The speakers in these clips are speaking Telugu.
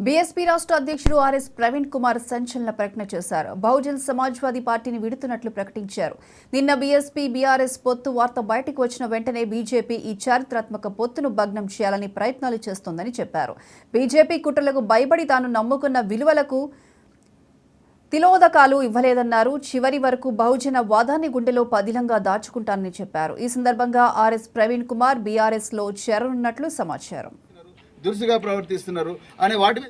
బీఎస్పీ రాష్ట్ర అధ్యక్షుడు ఆర్ఎస్ ప్రవీణ్ కుమార్ సంచలన ప్రకటన చేశారు. బహుజన్ సమాజ్వాదీ పార్టీని విడుతున్నట్లు ప్రకటించారు. నిన్న బీఎస్పీ బీఆర్ఎస్ పొత్తు వార్త బయటకు వచ్చిన వెంటనే బీజేపీ ఈ చారిత్రాత్మక పొత్తును భగ్నం చేయాలని ప్రయత్నాలు చేస్తోందని చెప్పారు. బీజేపీ కుట్రలకు భయపడి తాను నమ్ముకున్న విలువలకు తిలోదకాలు ఇవ్వలేదన్నారు. చివరి వరకు బహుజన వాదాన్ని గుండెలో పదిలంగా దాచుకుంటానని చెప్పారు. ఈ సందర్భంగా ఆర్ఎస్ ప్రవీణ్ కుమార్ బీఆర్ఎస్ లో చేరనున్నట్లు సమాచారం. దురుసుగా ప్రవర్తిస్తున్నారు అనే వాటి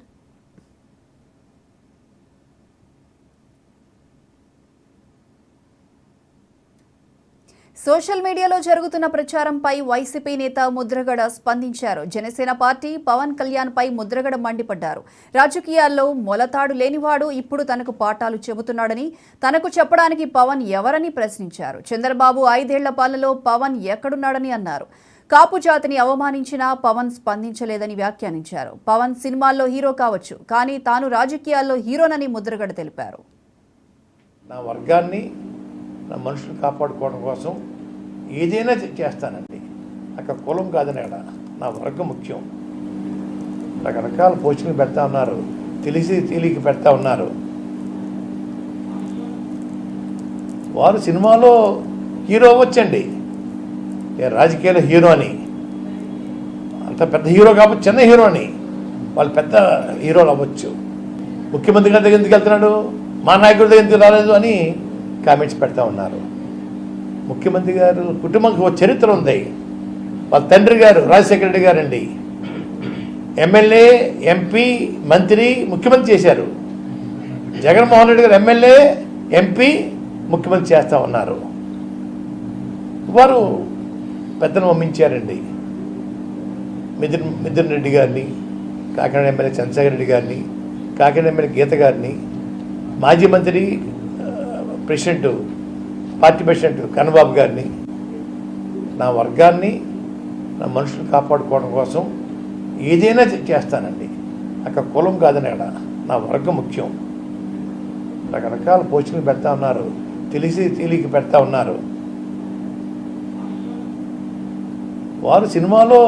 సోషల్ మీడియాలో జరుగుతున్న ప్రచారంపై వైసీపీ నేత ముద్రగడ స్పందించారు. జనసేన పార్టీ పవన్ కళ్యాణ్ పై ముద్రగడ మండిపడ్డారు. రాజకీయాల్లో మొలతాడు లేనివాడు ఇప్పుడు తనకు పాఠాలు చెబుతున్నాడని, తనకు చెప్పడానికి పవన్ ఎవరని ప్రశ్నించారు. చంద్రబాబు 5 ఏళ్ల పాలనలో పవన్ ఎక్కడున్నాడని అన్నారు. కాపు జాతిని అవమానించినా పవన్ స్పందించలేదని వ్యాఖ్యానించారు. పవన్ సినిమాల్లో హీరో కావచ్చు, కానీ తాను రాజకీయాల్లో హీరోనని ముద్రగడ తెలిపారు. నా వర్గాన్ని, నా మనుషులు కాపాడుకోవడం కోసం ఏదైనా చేస్తానండి. అక్కడ కులం కాదని అక్కడ నా వర్గం ముఖ్యం. రకరకాల పోస్టులు పెడతా ఉన్నారు, తెలియక పెడతా ఉన్నారు. వారు సినిమాలో హీరో అవ్వచ్చండి, రాజకీయాల హీరో అని. అంత పెద్ద హీరో కాబట్టి చిన్న హీరో అని, వాళ్ళు పెద్ద హీరోలు అవ్వచ్చు. ముఖ్యమంత్రి గారి దగ్గర ఎందుకు వెళ్తున్నాడు, మా నాయకుడి దగ్గర ఎందుకు రాలేదు అని కామెంట్స్ పెడతా ఉన్నారు. ముఖ్యమంత్రి గారు కుటుంబంకి ఒక చరిత్ర ఉంది. వాళ్ళ తండ్రి గారు రాజశేఖర రెడ్డి గారండి ఎమ్మెల్యే, ఎంపీ, మంత్రి, ముఖ్యమంత్రి చేశారు. జగన్మోహన్ రెడ్డి గారు ఎమ్మెల్యే, ఎంపీ, ముఖ్యమంత్రి చేస్తూ ఉన్నారు. వారు పెద్దను పంపించారండి. మిథున్ రెడ్డి గారిని, కాకినాడ ఎమ్మెల్యే చంద్రశేఖర రెడ్డి గారిని, కాకినాడ ఎమ్మెల్యే గీత గారిని, మాజీ మంత్రి పార్టీ ప్రెసిడెంట్ కన్నబాబు గారిని. నా వర్గాన్ని, నా మనుషులు కాపాడుకోవడం కోసం ఏదైనా చేస్తానండి. అక్కడ కులం కాదని అక్కడ నా వర్గం ముఖ్యం. రకరకాల పోస్టులు పెడతా ఉన్నారు, తెలియక పెడతా ఉన్నారు. వారు సినిమాలో